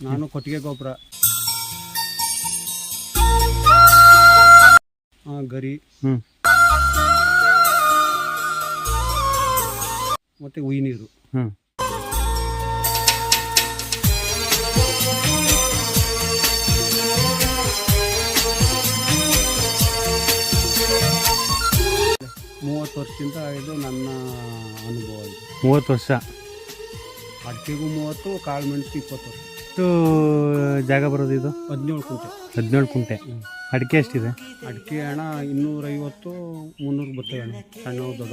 ನಾನು ಕೊಟ್ಟಿಗೆ ಗೊಬ್ಬರ, ಗರಿ ಮತ್ತೆ ಉಯಿ ನೀರು. ವರ್ಷದಿಂದ ಇದು ನನ್ನ ಅನುಭವ. 30 ವರ್ಷ ಅಡಿಕೆಗೂ 30, ಕಾಳು ಮೆಣಸು 20 ವರ್ಷ. ಎಷ್ಟು ಜಾಗ ಬರೋದು ಇದು? 17 ಕುಂಟೆ. 17 ಕುಂಟೆ. ಅಡಿಕೆ ಎಷ್ಟಿದೆ? ಅಡಿಕೆ ಹಣ 250-300 ಬರ್ತವೆ ಅಣ್ಣ, ಸಣ್ಣ ದೊಡ್ಡ.